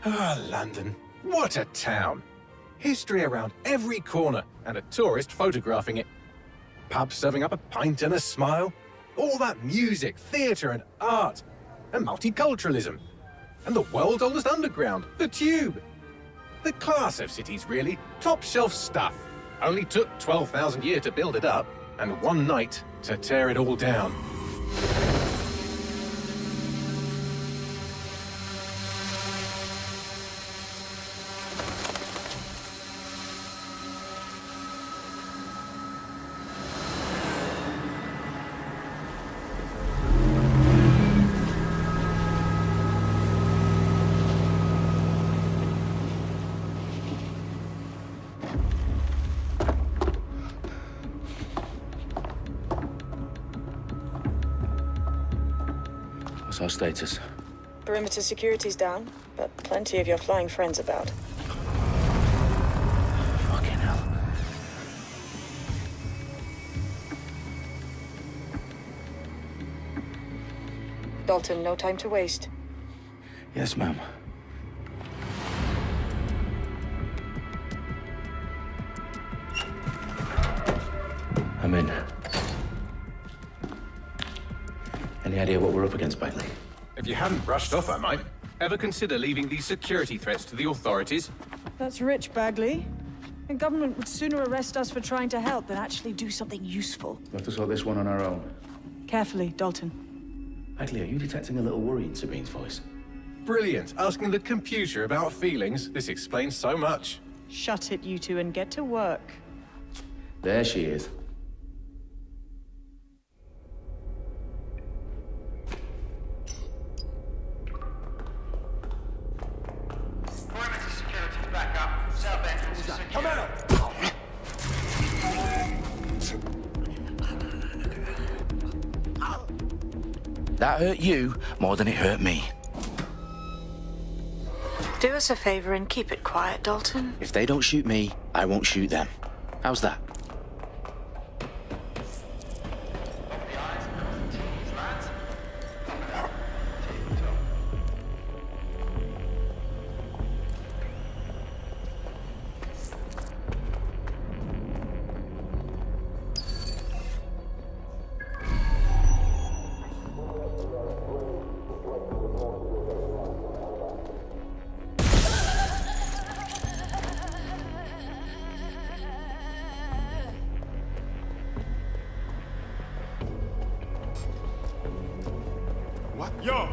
Ah, London. What a town. History around every corner, and a tourist photographing it. Pubs serving up a pint and a smile. All that music, theatre and art. And multiculturalism. And the world's oldest underground, the Tube. The class of cities, really. Top shelf stuff. Only took 12,000 years to build it up, and one night to tear it all down. What's our status? Perimeter security's down, but plenty of your flying friends about. Fucking hell. Dalton, no time to waste. Yes, ma'am. I'm in. Any idea what we're up against, Bagley? If you hadn't brushed off, I might. Ever consider leaving these security threats to the authorities? That's rich, Bagley. The government would sooner arrest us for trying to help than actually do something useful. We'll have to sort this one on our own. Carefully, Dalton. Bagley, are you detecting a little worry in Sabine's voice? Brilliant. Asking the computer about feelings. This explains so much. Shut it, you two, and get to work. There she is. Perimeter security's back up. South entrance is secure. Come out! That hurt you more than it hurt me. Do us a favor and keep it quiet, Dalton. If they don't shoot me, I won't shoot them. How's that? The eyes and the T's, lads. Yo!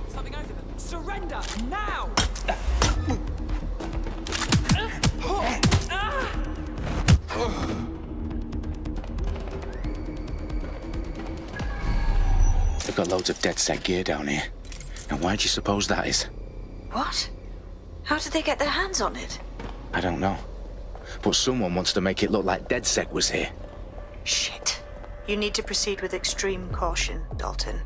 Something over them. Surrender now! They've got loads of dead-set gear down here. And why do you suppose that is? What? How did they get their hands on it? I don't know. But someone wants to make it look like DedSec was here. Shit. You need to proceed with extreme caution, Dalton.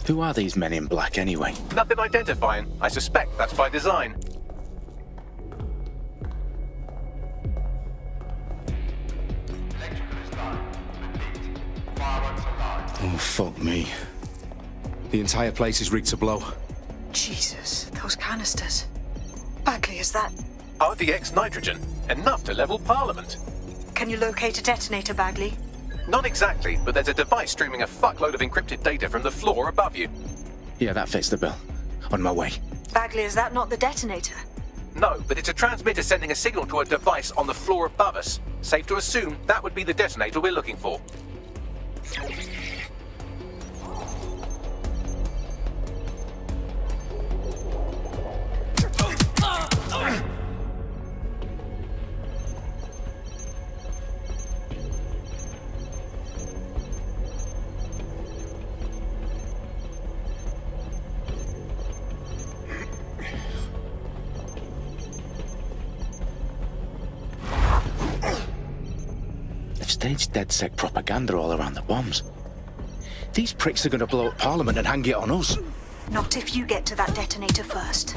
Who are these men in black anyway? Nothing identifying. I suspect that's by design. Electrical is live. Repeat. Fireworks are live. Oh, fuck me. The entire place is rigged to blow. Jesus, those canisters. Bagley, is that... RDX nitrogen. Enough to level Parliament. Can you locate a detonator, Bagley? Not exactly, but there's a device streaming a fuckload of encrypted data from the floor above you. Yeah, that fits the bill. On my way. Bagley, is that not the detonator? No, but it's a transmitter sending a signal to a device on the floor above us. Safe to assume that would be the detonator we're looking for. They've staged DedSec propaganda all around the bombs. These pricks are gonna blow up Parliament and hang it on us. Not if you get to that detonator first.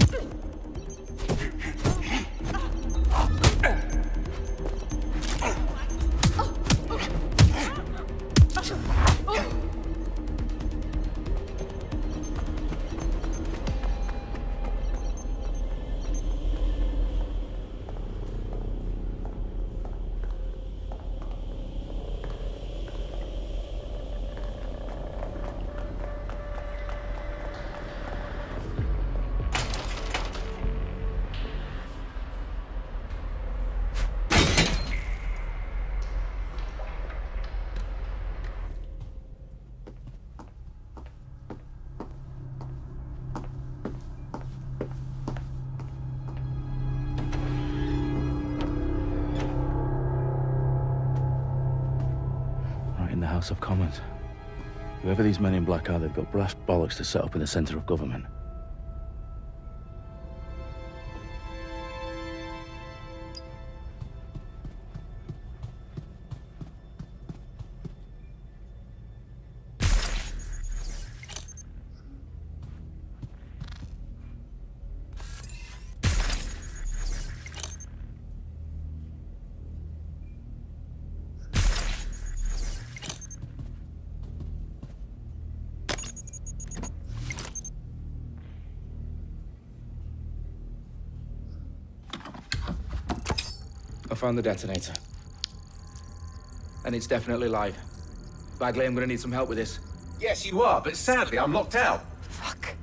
In the House of Commons. Whoever these men in black are, they've got brass bollocks to set up in the centre of government. I found the detonator. And it's definitely live. Bagley, I'm gonna need some help with this. Yes, you are, but sadly, I'm locked out. Fuck.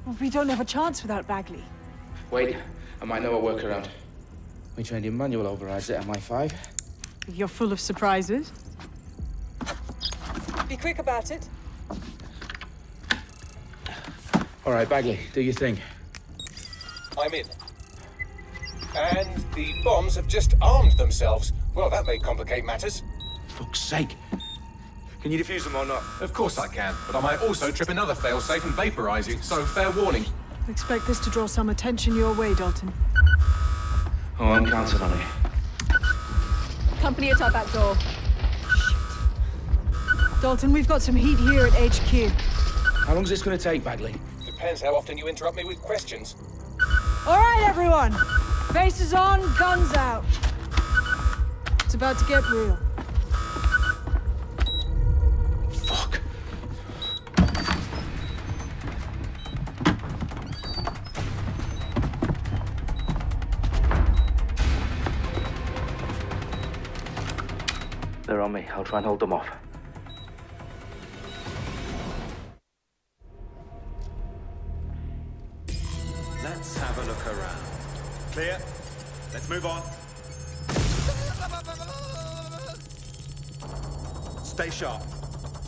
Well, we don't have a chance without Bagley. Wait, I might know a workaround. We trained in manual overrides at MI5. You're full of surprises. Be quick about it. All right, Bagley, do your thing. I'm in. And the bombs have just armed themselves. Well, that may complicate matters. Fuck's sake. Can you defuse them or not? Of course I can, but I might also trip another failsafe and vaporize you, so fair warning. Expect this to draw some attention your way, Dalton. Oh, I'm counting on it. Company at our back door. Shit. Dalton, we've got some heat here at HQ. How long is this gonna take, Bagley? Depends how often you interrupt me with questions. All right, everyone. Faces on, guns out. It's about to get real. Fuck. They're on me. I'll try and hold them off. Let's have a look around. Clear. Let's move on. Stay sharp.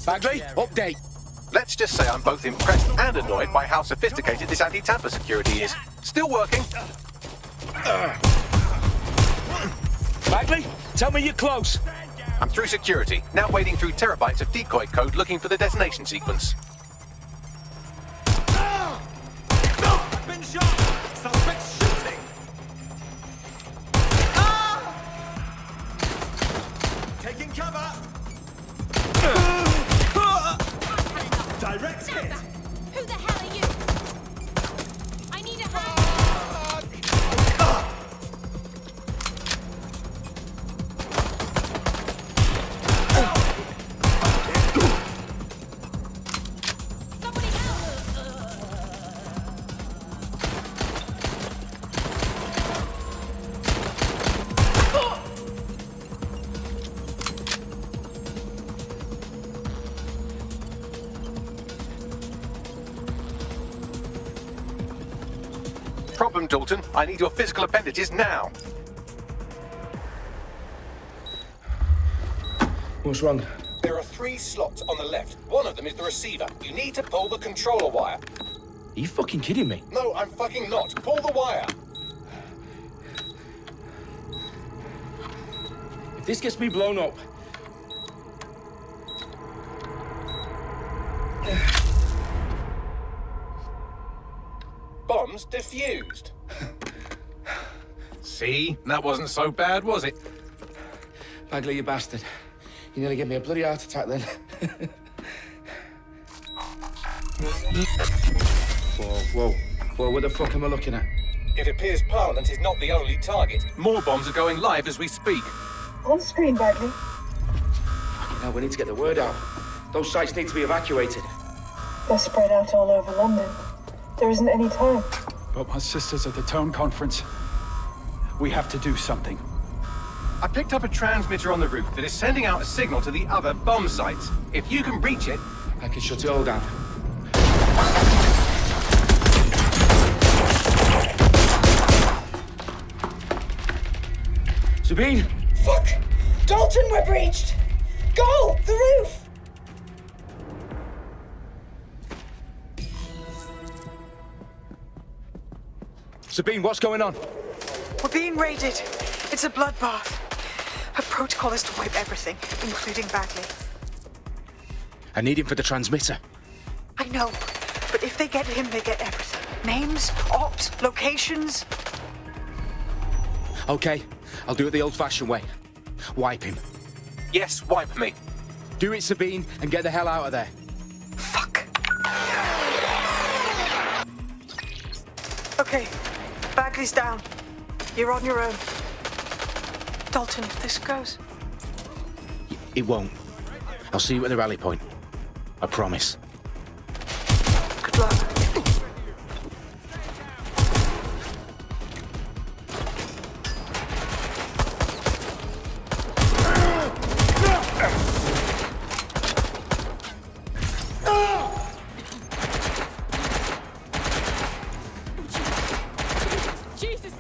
Bagley, update. Let's just say I'm both impressed and annoyed by how sophisticated this anti-tamper security is. Still working. Bagley, tell me you're close. I'm through security, now wading through terabytes of decoy code looking for the detonation sequence. Been shot. Suspect shooting. Taking cover. Direct hit. Who the hell are you? I need a hand. Somebody help! Problem, Dalton. I need your physical appendages now. What's wrong? There are 3 slots on the left. One of them is the receiver. You need to pull the controller wire. Are you fucking kidding me? No, I'm fucking not. Pull the wire. If this gets me blown up... Bombs defused. See? That wasn't so bad, was it? Bagley, you bastard. You nearly gave me a bloody heart attack then. Whoa. What the fuck am I looking at? It appears Parliament is not the only target. More bombs are going live as we speak. On screen, Bagley. Now we need to get the word out. Those sites need to be evacuated. They're spread out all over London. There isn't any time. But my sister's at the town conference. We have to do something. I picked up a transmitter on the roof that is sending out a signal to the other bomb sites. If you can reach it... I can shut it all down. Sabine! Fuck! Dalton, we're breached! Go! The roof! Sabine, what's going on? We're being raided. It's a bloodbath. Her protocol is to wipe everything, including Bagley. I need him for the transmitter. I know, but if they get him, they get everything. Names, ops, locations. Okay, I'll do it the old-fashioned way. Wipe him. Yes, wipe me. Do it, Sabine, and get the hell out of there. Fuck. Okay, Bagley's down. You're on your own. Dalton, if this goes... It won't. I'll see you at the rally point. I promise. Good luck. Jesus!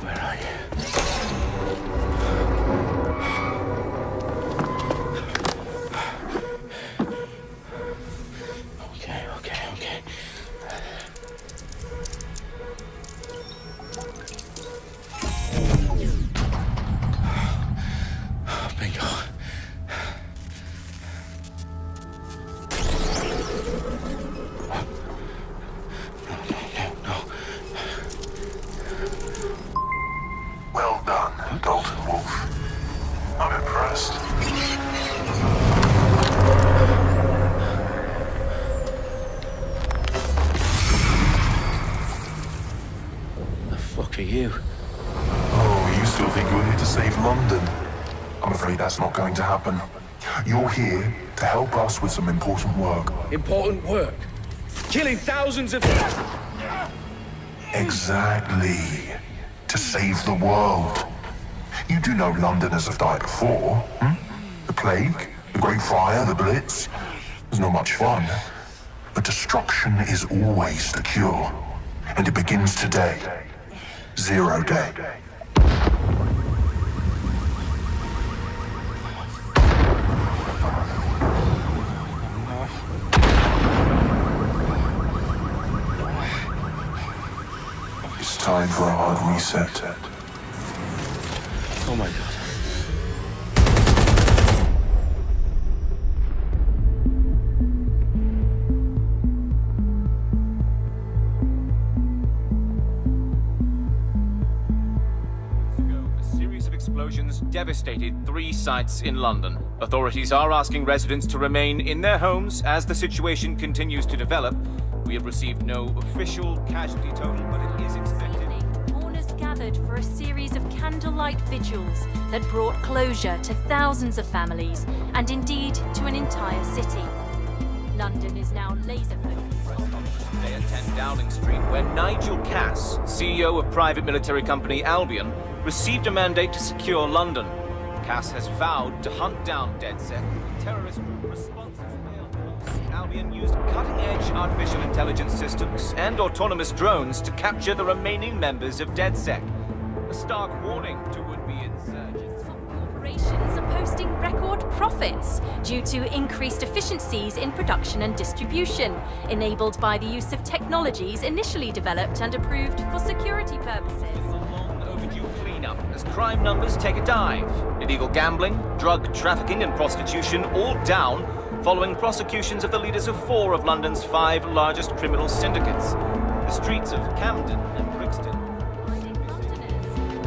Where are you? Okay. Bingo. No. Well done, Dalton Wolf. I'm impressed. The fuck are you? Oh, you still think you're here to save London? I'm afraid that's not going to happen. You're here to help us with some important work. Important work. Killing thousands of... Exactly. To save the world. You do know Londoners have died before, hmm? The plague, the Great Fire, the Blitz. It's not much fun. But destruction is always the cure. And it begins today. 0 day. It's time for a hard reset. Oh my god. A series of explosions devastated 3 sites in London. Authorities are asking residents to remain in their homes as the situation continues to develop. We have received no official casualty total, but it is expected. Mourners gathered for a series of candlelight vigils that brought closure to thousands of families and indeed to an entire city. London is now laser-focused. Today at 10 Downing Street, where Nigel Cass, CEO of private military company Albion, received a mandate to secure London. Cass has vowed to hunt down DedSec. Terrorist group responses failed. Albion used cutting-edge artificial intelligence systems and autonomous drones to capture the remaining members of DedSec. A stark warning to would-be insurgents. Some corporations are posting record profits. profits due to increased efficiencies in production and distribution, enabled by the use of technologies initially developed and approved for security purposes. Overdue cleanup as crime numbers take a dive. Illegal gambling, drug trafficking and prostitution all down following prosecutions of the leaders of 4 of London's 5 largest criminal syndicates. The streets of Camden and Brixton.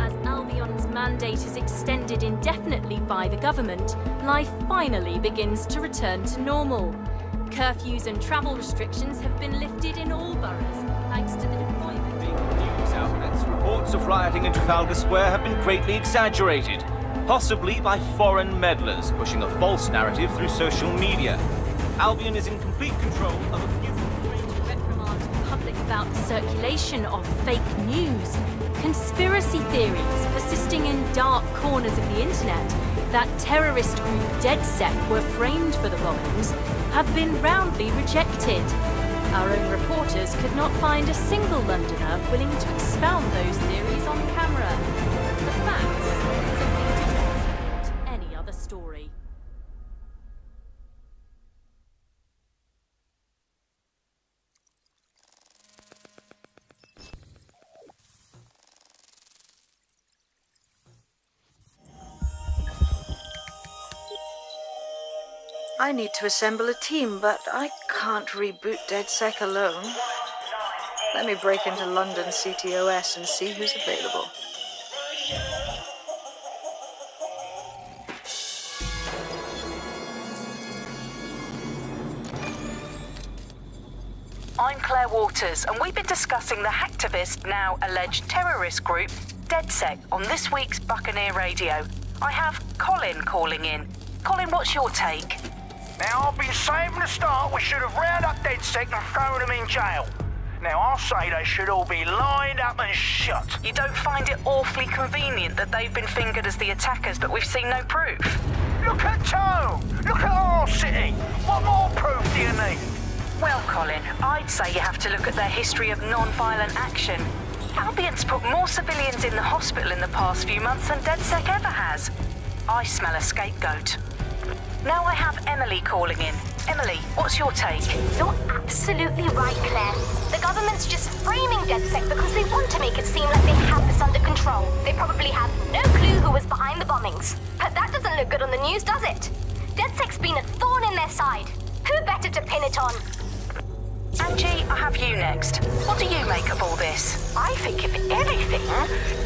As Albion's mandate is extended indefinitely by the government, life finally begins to return to normal. Curfews and travel restrictions have been lifted in all boroughs, thanks to the deployment. News outlets, reports of rioting in Trafalgar Square have been greatly exaggerated, possibly by foreign meddlers pushing a false narrative through social media. Albion is in complete control of a few... reprimand the public about the circulation of fake news, conspiracy theories persisting in dark corners of the internet that terrorist group DedSec were framed for the bombings have been roundly rejected. Our own reporters could not find a single Londoner willing to expound those theories on camera. The facts simply do not support any other story. I need to assemble a team, but I can't reboot DedSec alone. Let me break into London CTOS and see who's available. I'm Claire Waters, and we've been discussing the hacktivist, now alleged terrorist group, DedSec, on this week's Buccaneer Radio. I have Colin calling in. Colin, what's your take? Now, I've been saying from the start we should have rounded up DedSec and thrown them in jail. Now, I'll say they should all be lined up and shot. You don't find it awfully convenient that they've been fingered as the attackers, but we've seen no proof? Look at Tone! Look at our city! What more proof do you need? Well, Colin, I'd say you have to look at their history of non-violent action. Albion's put more civilians in the hospital in the past few months than DedSec ever has. I smell a scapegoat. Now I have Emily calling in. Emily, what's your take? You're absolutely right, Claire. The government's just framing DedSec because they want to make it seem like they have this under control. They probably have no clue who was behind the bombings. But that doesn't look good on the news, does it? DedSec's been a thorn in their side. Who better to pin it on? Angie, I have you next. What do you make of all this? I think, if anything,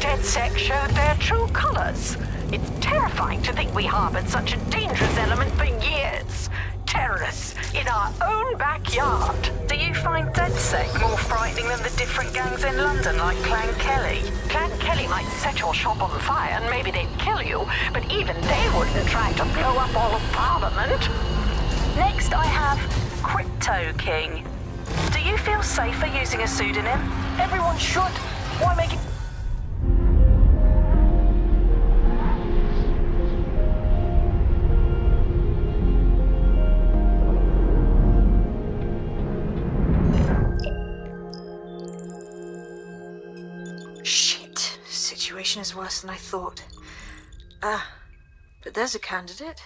DedSec showed their true colors. It's terrifying to think we harbored such a dangerous element for years. Terrorists in our own backyard. Do you find DedSec more frightening than the different gangs in London, like Clan Kelly? Clan Kelly might set your shop on fire and maybe they'd kill you, but even they wouldn't try to blow up all of Parliament. Next, I have Crypto King. Do you feel safer using a pseudonym? Everyone should. Why make it... Shit. Situation is worse than I thought. But there's a candidate.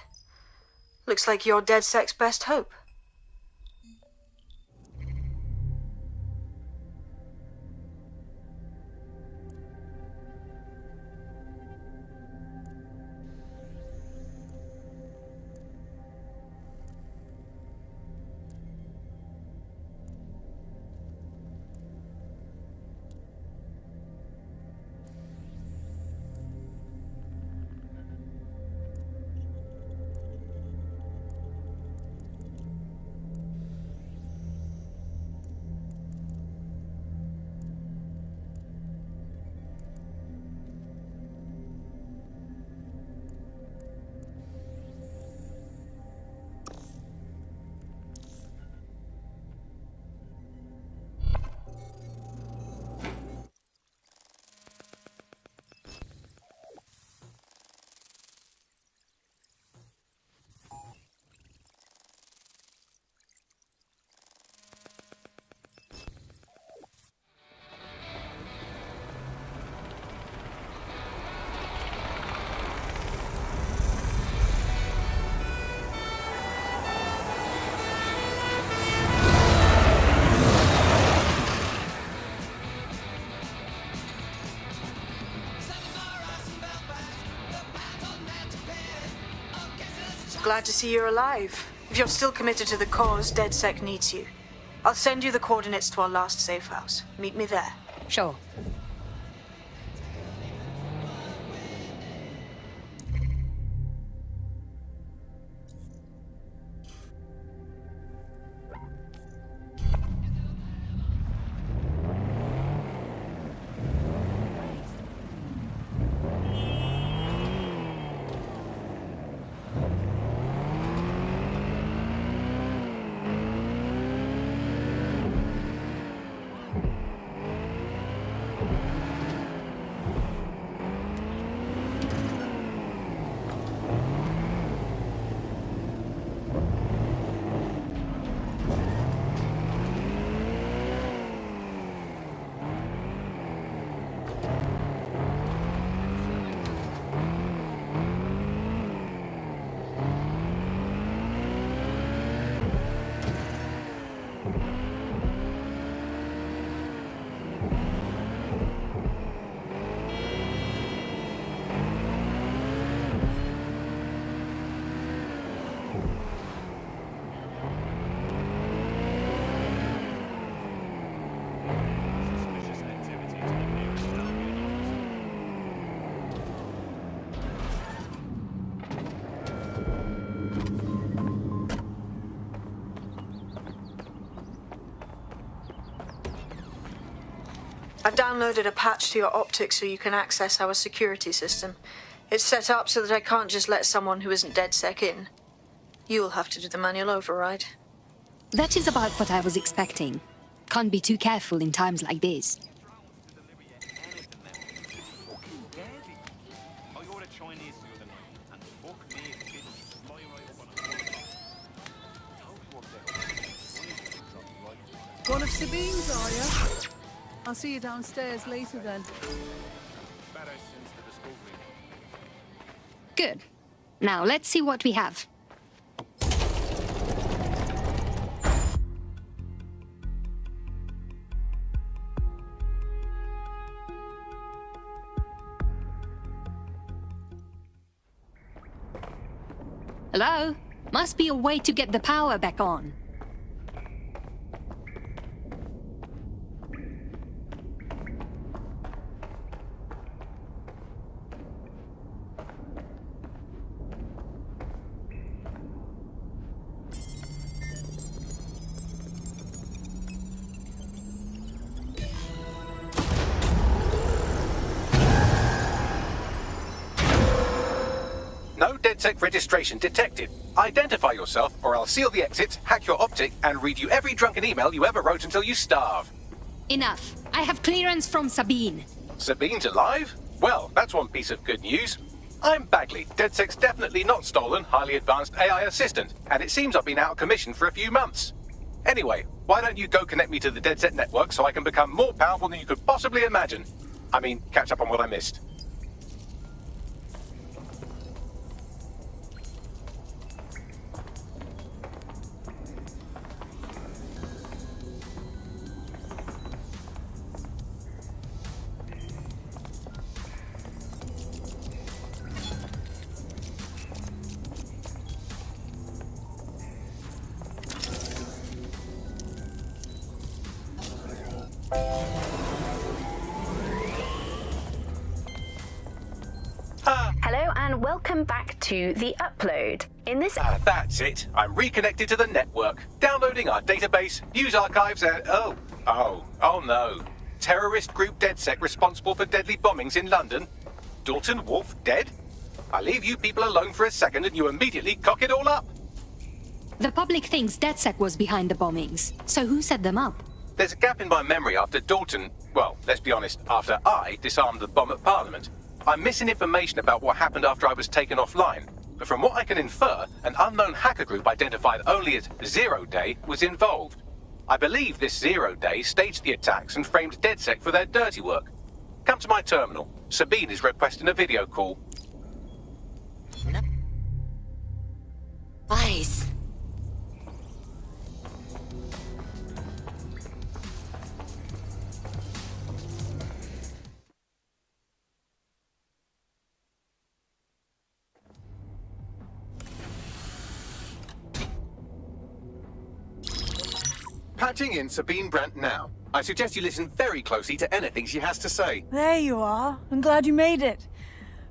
Looks like you're DedSec's best hope. glad to see you're alive. If you're still committed to the cause, DedSec needs you. I'll send you the coordinates to our last safe house. Meet me there. Sure. I've downloaded a patch to your optics so you can access our security system. It's set up so that I can't just let someone who isn't DedSec in. You'll have to do the manual override. That is about what I was expecting. Can't be too careful in times like this. One of Sabine's, are you? I'll see you downstairs later then. Good. Now let's see what we have. Hello? Must be a way to get the power back on. No DedSec registration detected. Identify yourself, or I'll seal the exits, hack your optic, and read you every drunken email you ever wrote until you starve. Enough. I have clearance from Sabine. Sabine's alive? Well, that's one piece of good news. I'm Bagley, DedSec's definitely not stolen, highly advanced AI assistant, and it seems I've been out of commission for a few months. Anyway, why don't you go connect me to the DedSec network so I can become more powerful than you could possibly imagine? I mean, catch up on what I missed. Hello and welcome back to the upload. In this That's it. I'm reconnected to the network. Downloading our database, news archives, and oh no. Terrorist group DedSec responsible for deadly bombings in London. Dalton Wolf dead? I leave you people alone for a second and you immediately cock it all up. The public thinks DedSec was behind the bombings. So who set them up? There's a gap in my memory after Dalton, well, let's be honest, after I disarmed the bomb at Parliament. I'm missing information about what happened after I was taken offline, but from what I can infer, an unknown hacker group identified only as Zero Day was involved. I believe this Zero Day staged the attacks and framed DedSec for their dirty work. Come to my terminal. Sabine is requesting a video call. Nice. Patching in Sabine Brandt now. I suggest you listen very closely to anything she has to say. There you are. I'm glad you made it.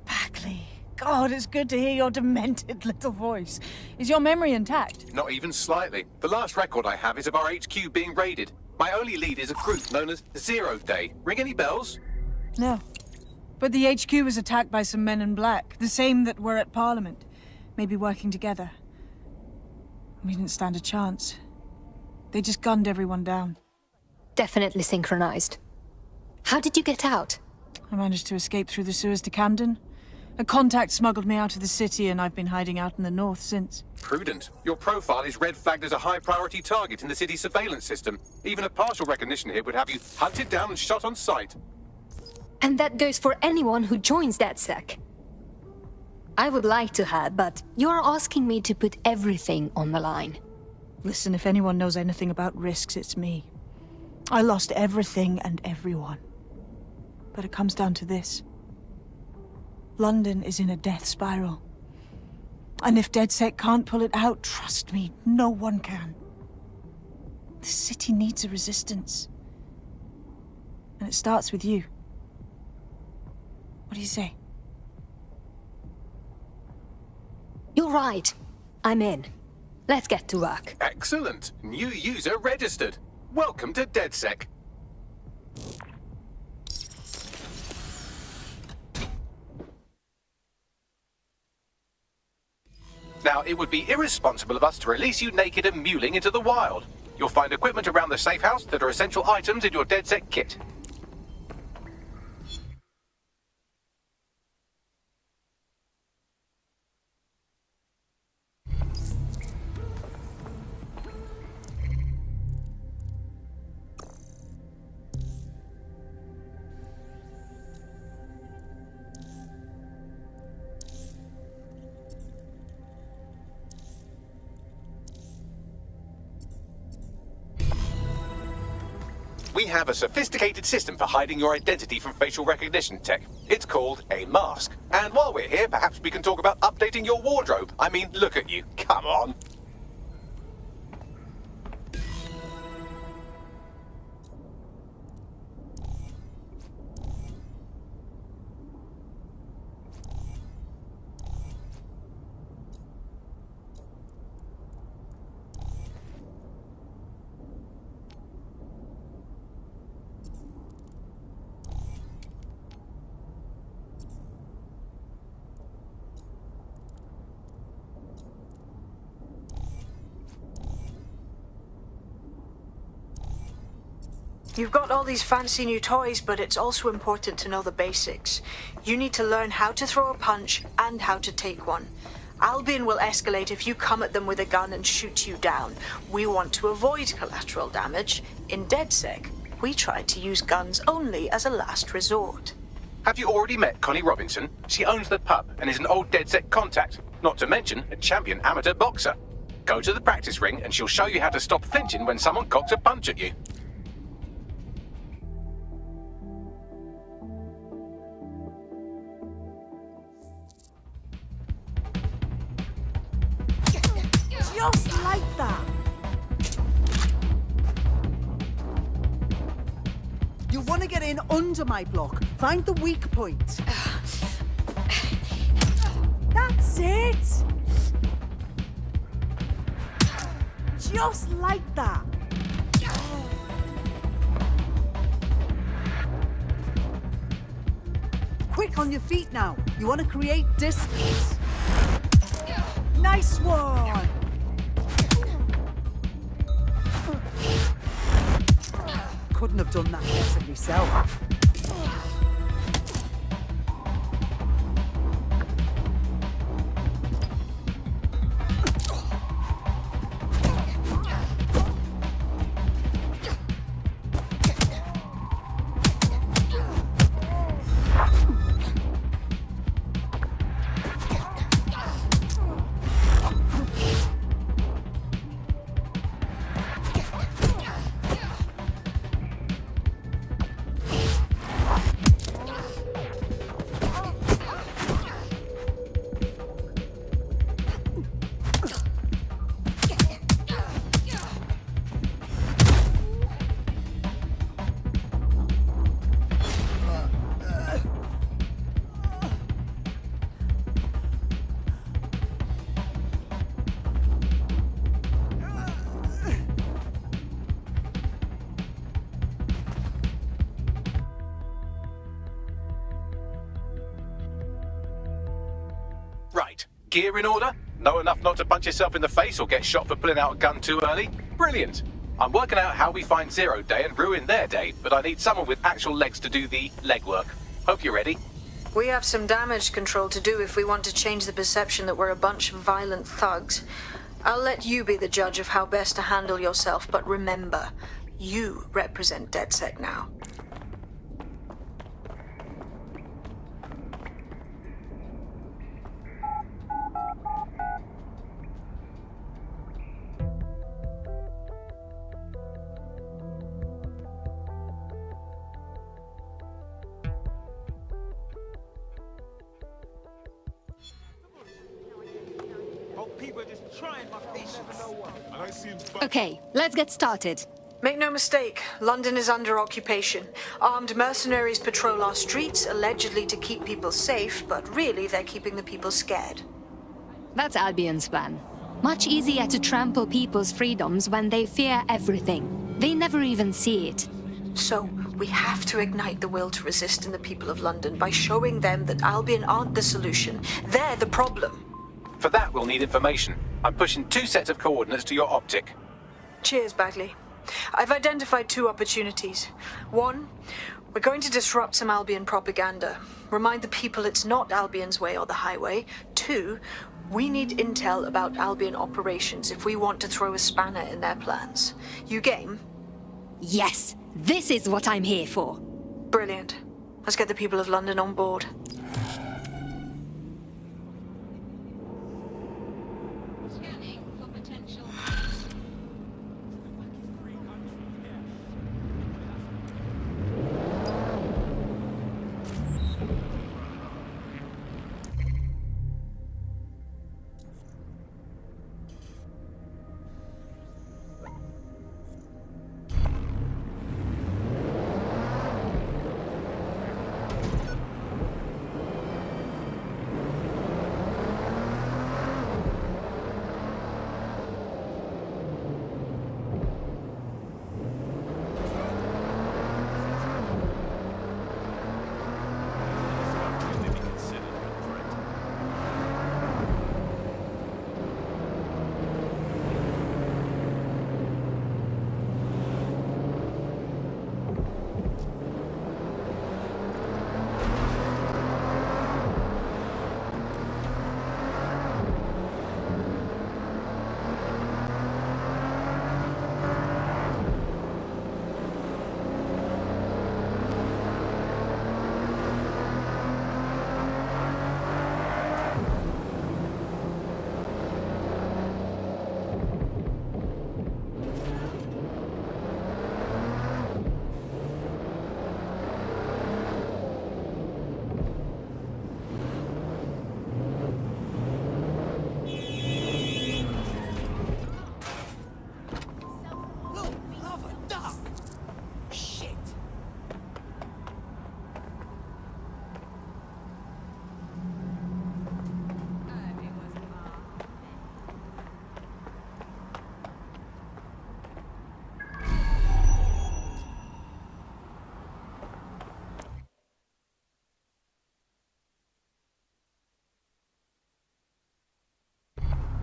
Packley. God, it's good to hear your demented little voice. Is your memory intact? Not even slightly. The last record I have is of our HQ being raided. My only lead is a group known as Zero Day. Ring any bells? No. But the HQ was attacked by some men in black, the same that were at Parliament. Maybe working together. We didn't stand a chance. They just gunned everyone down. Definitely synchronized. How did you get out? I managed to escape through the sewers to Camden. A contact smuggled me out of the city, and I've been hiding out in the north since. Prudent. Your profile is red flagged as a high-priority target in the city's surveillance system. Even a partial recognition hit would have you hunted down and shot on sight. And that goes for anyone who joins DedSec. I would like to have, but you're asking me to put everything on the line. Listen, if anyone knows anything about risks, it's me. I lost everything and everyone. But it comes down to this. London is in a death spiral. And if DedSec can't pull it out, trust me, no one can. The city needs a resistance. And it starts with you. What do you say? You're right. I'm in. Let's get to work. Excellent. New user registered. Welcome to DedSec. Now, it would be irresponsible of us to release you naked and mewling into the wild. You'll find equipment around the safe house that are essential items in your DedSec kit. We have a sophisticated system for hiding your identity from facial recognition tech. It's called a mask. And while we're here, perhaps we can talk about updating your wardrobe. I mean, look at you. Come on. You've got all these fancy new toys, but it's also important to know the basics. You need to learn how to throw a punch and how to take one. Albion will escalate if you come at them with a gun and shoot you down. We want to avoid collateral damage. In DedSec, we try to use guns only as a last resort. Have you already met Connie Robinson? She owns the pub and is an old DedSec contact, not to mention a champion amateur boxer. Go to the practice ring and she'll show you how to stop flinching when someone cocks a punch at you. Just like that. You want to get in under my block. Find the weak point. That's it. Just like that. Quick on your feet now. You want to create distance. Nice one. Couldn't have done that better myself. gear in order? Know enough not to punch yourself in the face or get shot for pulling out a gun too early? Brilliant. I'm working out how we find Zero Day and ruin their day, but I need someone with actual legs to do the legwork. Hope you're ready. We have some damage control to do if we want to change the perception that we're a bunch of violent thugs. I'll let you be the judge of how best to handle yourself, but remember, you represent DedSec now. Okay, let's get started. Make no mistake, London is under occupation. Armed mercenaries patrol our streets, allegedly to keep people safe, but really they're keeping the people scared. That's Albion's plan. Much easier to trample people's freedoms when they fear everything. They never even see it. So, we have to ignite the will to resist in the people of London by showing them that Albion aren't the solution. They're the problem. For that, we'll need information. I'm pushing 2 sets of coordinates to your optic. Cheers, Bagley. I've identified 2 opportunities. 1, we're going to disrupt some Albion propaganda. Remind the people it's not Albion's way or the highway. 2, we need intel about Albion operations if we want to throw a spanner in their plans. You game? Yes, this is what I'm here for. Brilliant. Let's get the people of London on board.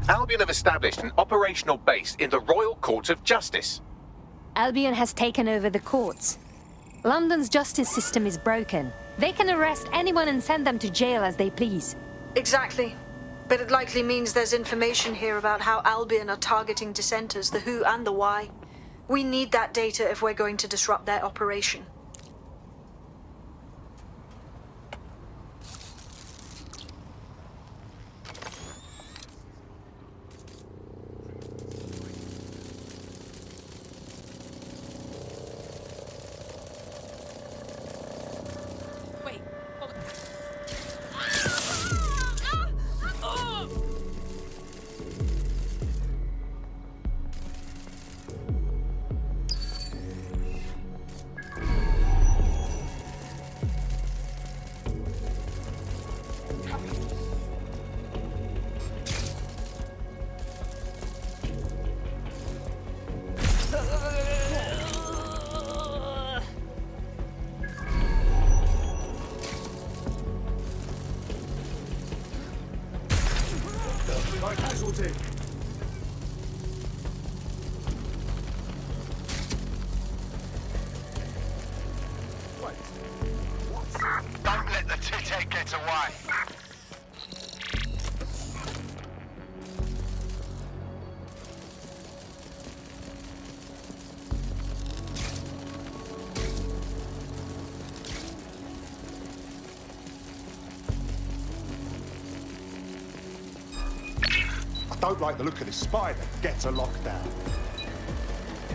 Albion have established an operational base in the Royal Courts of Justice. Albion has taken over the courts. London's justice system is broken. They can arrest anyone and send them to jail as they please. Exactly. But it likely means there's information here about how Albion are targeting dissenters, the who and the why. We need that data if we're going to disrupt their operation. it get away. I don't like the look of this spider. Gets a lockdown.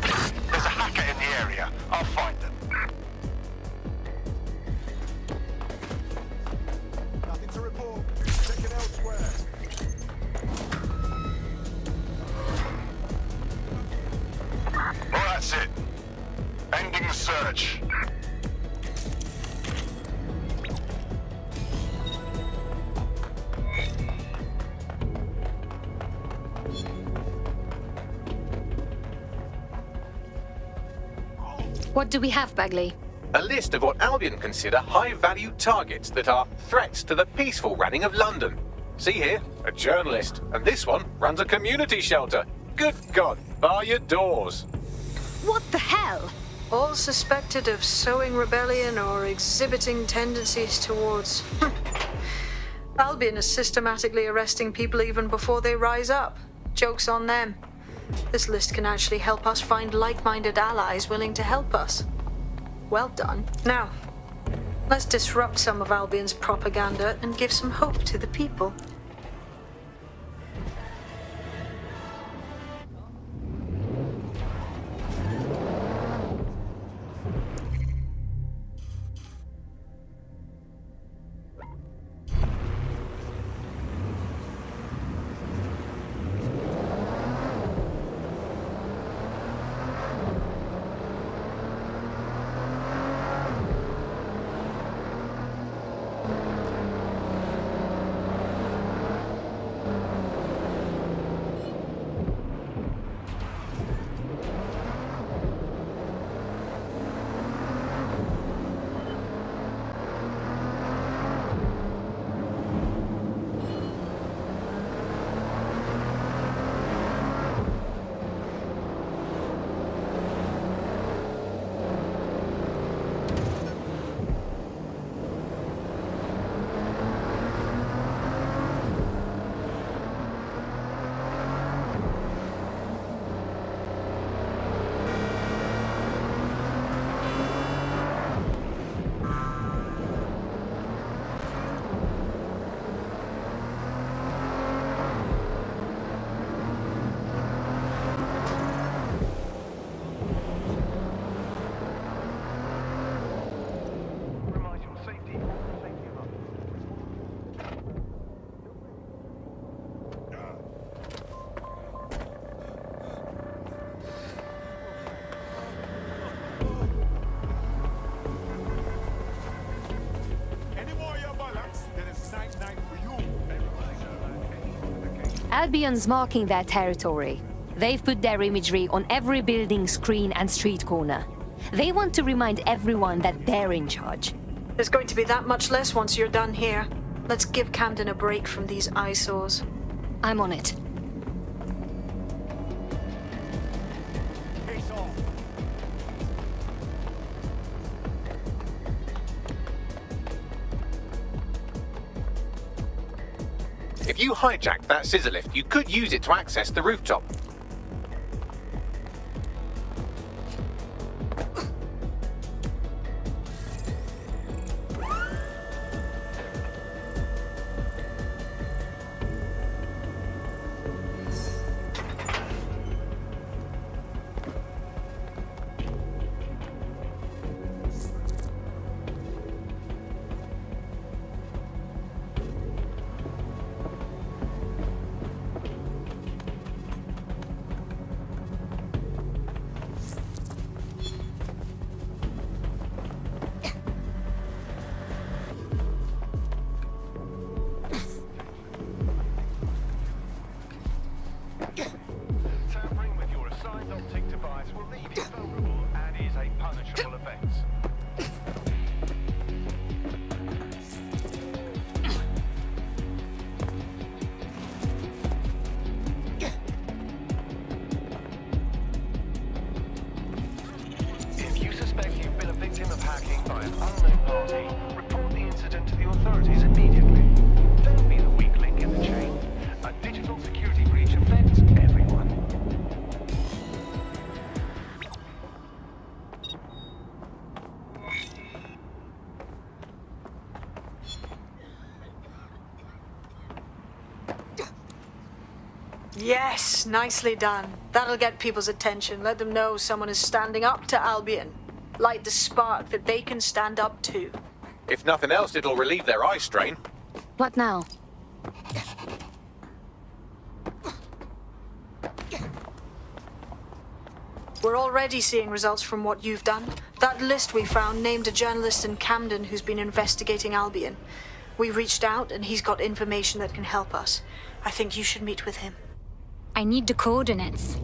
There's a hacker in the area. I'll find them. Nothing to report. Check it elsewhere. Well, that's it. Ending the search. What do we have, Bagley? A list of what Albion consider high-value targets that are threats to the peaceful running of London. See here, a journalist, and this one runs a community shelter. Good God, bar your doors. What the hell? All suspected of sowing rebellion or exhibiting tendencies towards... Albion is systematically arresting people even before they rise up. Joke's on them. This list can actually help us find like-minded allies willing to help us. Well done. Now, let's disrupt some of Albion's propaganda and give some hope to the people. Albion's marking their territory. They've put their imagery on every building, screen, and street corner. They want to remind everyone that they're in charge. There's going to be that much less once you're done here. Let's give Camden a break from these eyesores. I'm on it. If you hijack that scissor lift, you could use it to access the rooftop. If you suspect you've been a victim of hacking by an unknown party, report the incident to the authorities immediately. Don't be the weak link in the chain. A digital security breach affects everyone. Yes, nicely done. That'll get people's attention. Let them know someone is standing up to Albion. Light the spark that they can stand up to. If nothing else, it'll relieve their eye strain. What now? We're already seeing results from what you've done. That list we found named a journalist in Camden who's been investigating Albion. We reached out and he's got information that can help us. I think you should meet with him. I need the coordinates.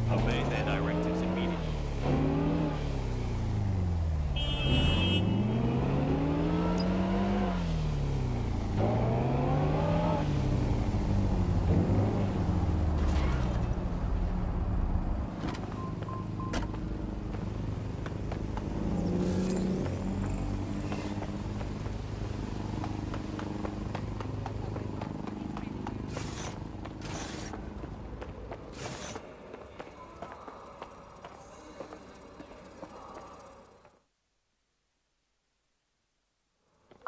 Obey their directives immediately.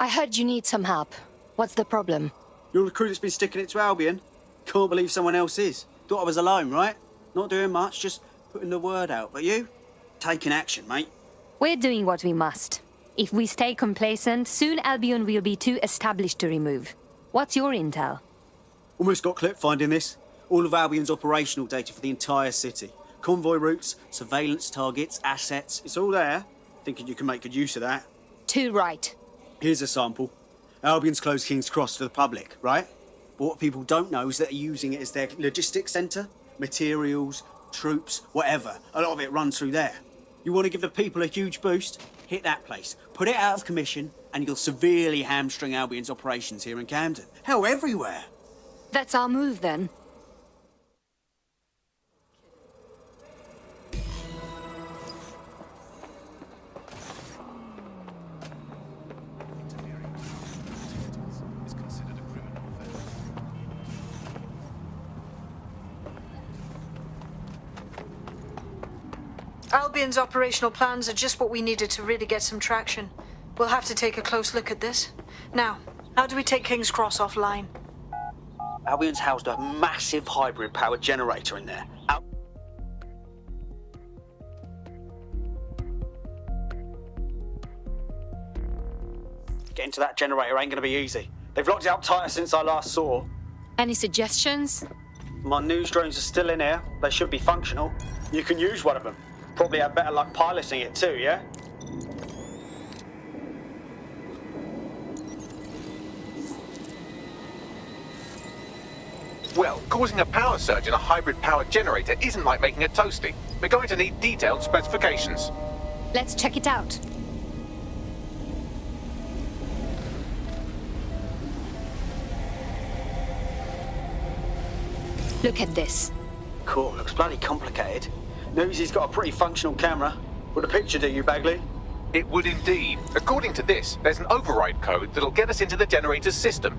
I heard you need some help. What's the problem? You're the crew that's been sticking it to Albion. Can't believe someone else is. Thought I was alone, right? Not doing much, just putting the word out. But you? Taking action, mate. We're doing what we must. If we stay complacent, soon Albion will be too established to remove. What's your intel? Almost got clipped finding this. All of Albion's operational data for the entire city. Convoy routes, surveillance targets, assets. It's all there. Thinking you can make good use of that. Too right. Here's a sample. Albion's closed King's Cross to the public, right? But what people don't know is that they're using it as their logistics centre. Materials, troops, whatever. A lot of it runs through there. You want to give the people a huge boost? Hit that place. Put it out of commission, and you'll severely hamstring Albion's operations here in Camden. Hell, everywhere. That's our move, then. Albion's operational plans are just what we needed to really get some traction. We'll have to take a close look at this. Now, how do we take King's Cross offline? Albion's housed a massive hybrid power generator in there. Getting to that generator ain't gonna be easy. They've locked it up tighter since I last saw. Any suggestions? My news drones are still in here. They should be functional. You can use one of them. Probably have better luck piloting it too, yeah? Well, causing a power surge in a hybrid power generator isn't like making a toasty. We're going to need detailed specifications. Let's check it out. Look at this. Cool, looks bloody complicated. Newsy's got a pretty functional camera. Would a picture do you, Bagley? It would indeed. According to this, there's an override code that'll get us into the generator's system.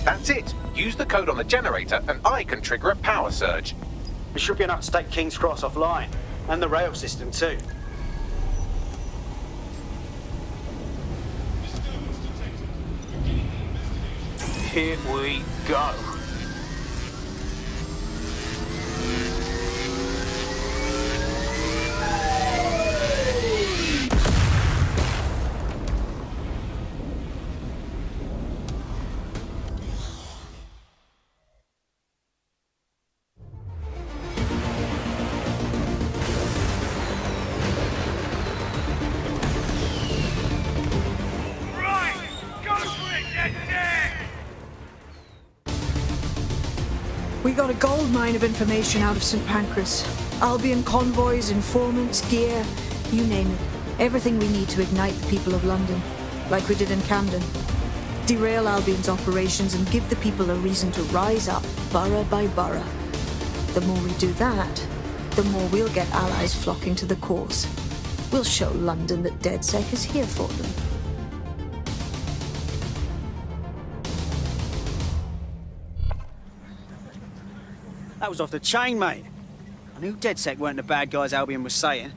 That's it. Use the code on the generator and I can trigger a power surge. It should be enough to take King's Cross offline. And the rail system too. Here we go. We got a gold mine of information out of St. Pancras. Albion convoys, informants, gear, you name it. Everything we need to ignite the people of London, like we did in Camden. Derail Albion's operations and give the people a reason to rise up, borough by borough. The more we do that, the more we'll get allies flocking to the cause. We'll show London that DedSec is here for them. That was off the chain, mate. I knew DedSec weren't the bad guys Albion was saying.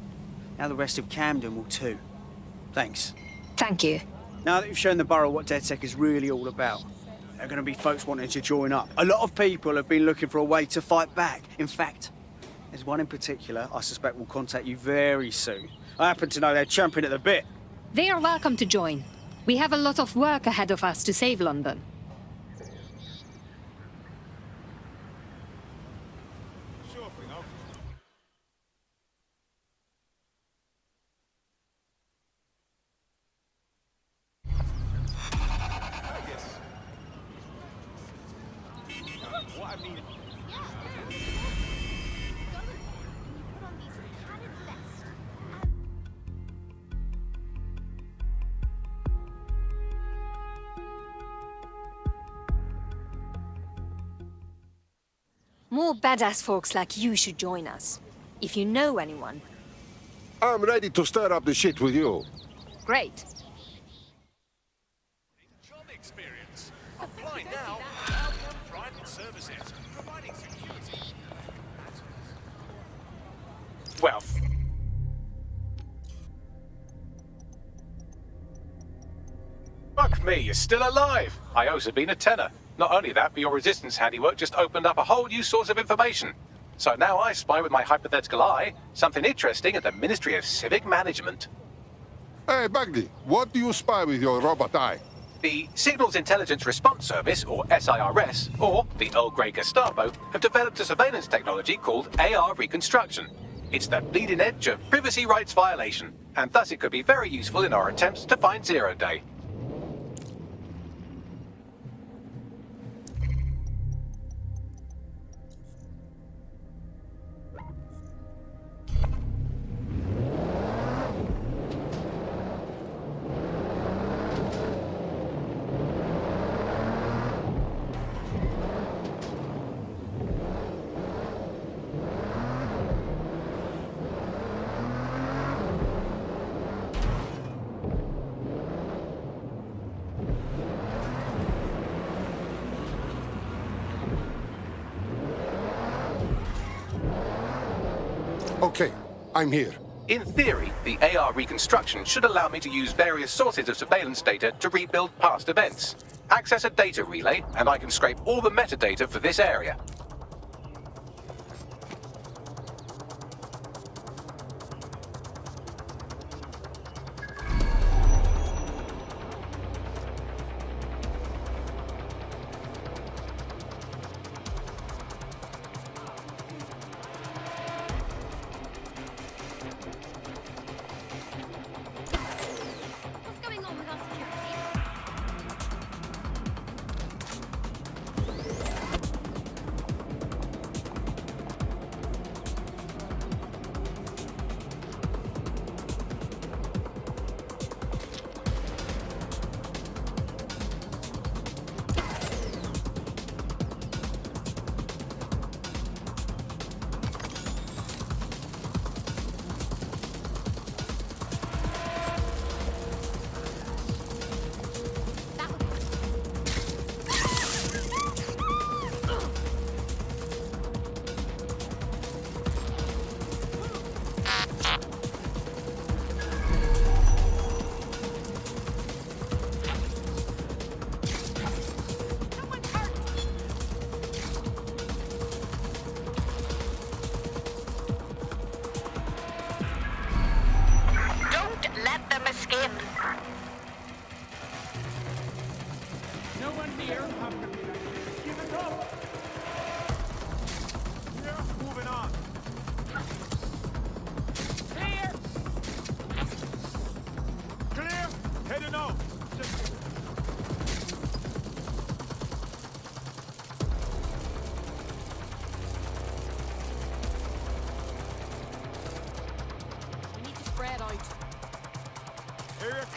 Now the rest of Camden will too. Thanks. Thank you. Now that you've shown the borough what DedSec is really all about, there are going to be folks wanting to join up. A lot of people have been looking for a way to fight back. In fact, there's one in particular I suspect will contact you very soon. I happen to know they're champing at the bit. They are welcome to join. We have a lot of work ahead of us to save London. More badass folks like you should join us. If you know anyone. I'm ready to stir up the shit with you. Great. Job experience. Apply now. Albion Private Services, providing security. Well, fuck me, you're still alive. I owe Sabine a tenner. Not only that, but your resistance handiwork just opened up a whole new source of information. So now I spy with my hypothetical eye something interesting at the Ministry of Civic Management. Hey, Bagdi, what do you spy with your robot eye? The Signals Intelligence Response Service, or SIRS, or the Earl Grey Gestapo, have developed a surveillance technology called AR Reconstruction. It's the bleeding edge of privacy rights violation, and thus it could be very useful in our attempts to find Zero Day. Okay, I'm here. In theory, the AR reconstruction should allow me to use various sources of surveillance data to rebuild past events. Access a data relay, and I can scrape all the metadata for this area.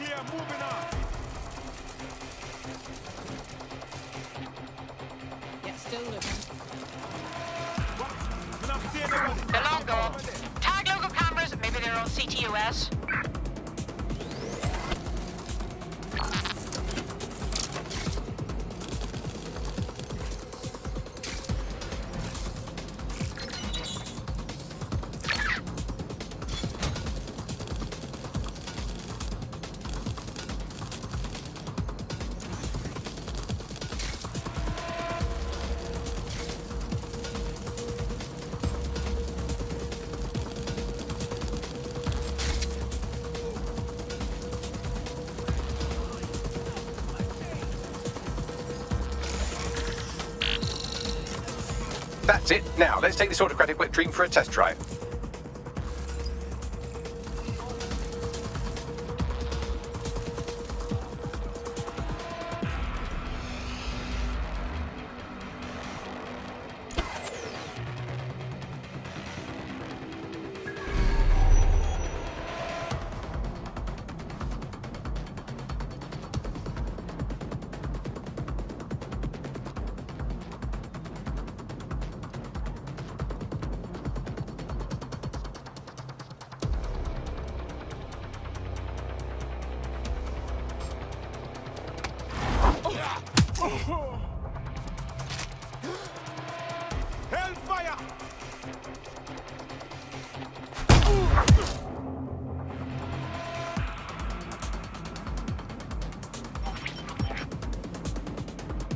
clear, moving on. Yeah, still looking. The logo. Tag logo cameras, maybe they're on CTOS. That's it. Now, let's take this autocratic wet dream for a test drive. Hellfire!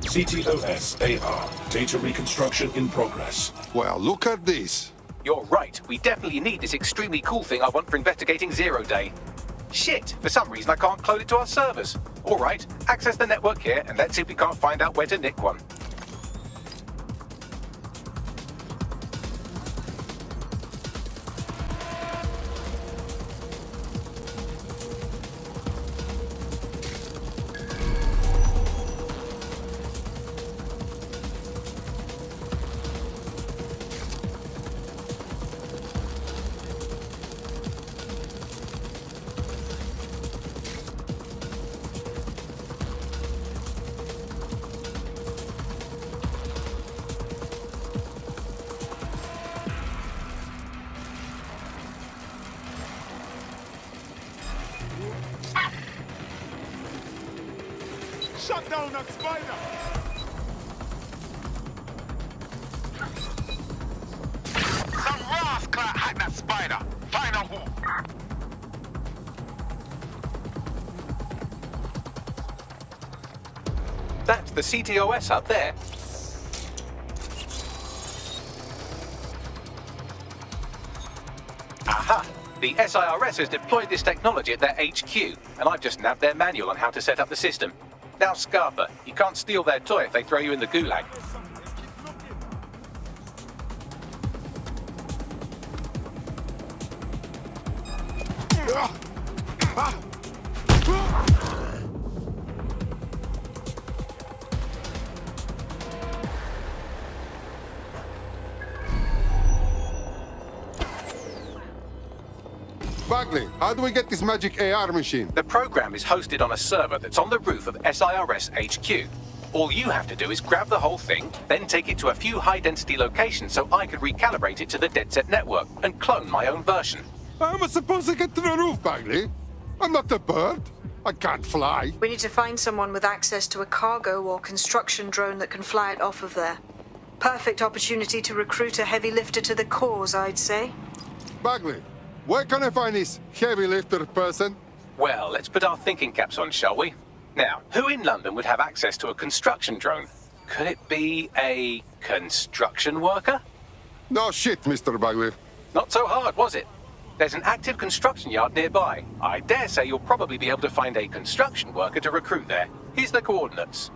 CTOS AR. Data reconstruction in progress. Well, look at this. You're right. We definitely need this extremely cool thing I want for investigating Zero Day. Shit, for some reason I can't clone it to our servers. All right, access the network here and let's see if we can't find out where to nick one. Shut down that spider! Some rascal hacked that spider. Find out who. That's the CTOS up there. Aha! The SIRS has deployed this technology at their HQ, and I've just nabbed their manual on how to set up the system. Now, Scarpa, you can't steal their toy if they throw you in the gulag. Bagley, how do we get this magic AR machine? The program is hosted on a server that's on the roof of SIRS HQ. All you have to do is grab the whole thing, then take it to a few high-density locations so I can recalibrate it to the DedSet network and clone my own version. How am I supposed to get to the roof, Bagley? I'm not a bird. I can't fly. We need to find someone with access to a cargo or construction drone that can fly it off of there. Perfect opportunity to recruit a heavy lifter to the cause, I'd say. Bagley, where can I find this heavy lifter person? Well, let's put our thinking caps on, shall we? Now, who in London would have access to a construction drone? Could it be a construction worker? No shit, Mr. Bagley. Not so hard, was it? There's an active construction yard nearby. I dare say you'll probably be able to find a construction worker to recruit there. Here's the coordinates.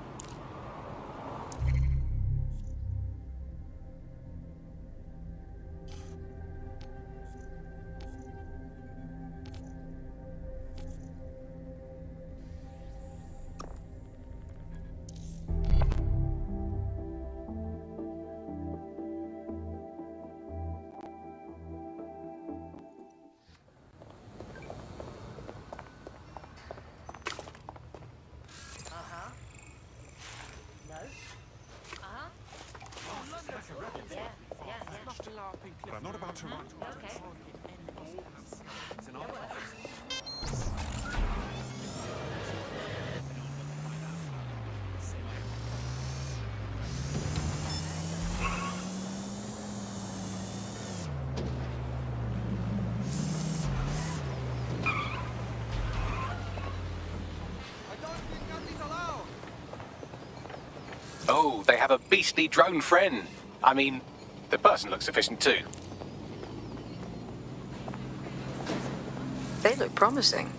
But I'm not about to run. Okay. It's an art. Oh, they have a beastly drone friend. I mean, the person looks efficient too. They look promising.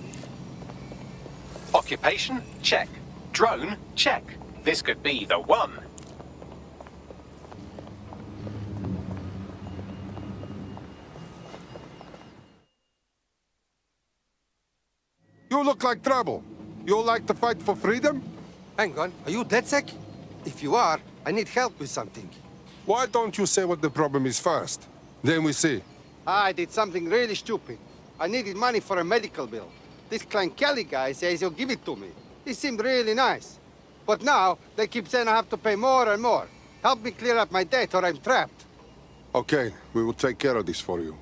Occupation? Check. Drone? Check. This could be the one. You look like trouble. You like to fight for freedom? Hang on, are you DedSec? If you are, I need help with something. Why don't you say what the problem is first? Then we see. I did something really stupid. I needed money for a medical bill. This Klein Kelly guy says he'll give it to me. He seemed really nice. But now, they keep saying I have to pay more and more. Help me clear up my debt or I'm trapped. Okay, we will take care of this for you.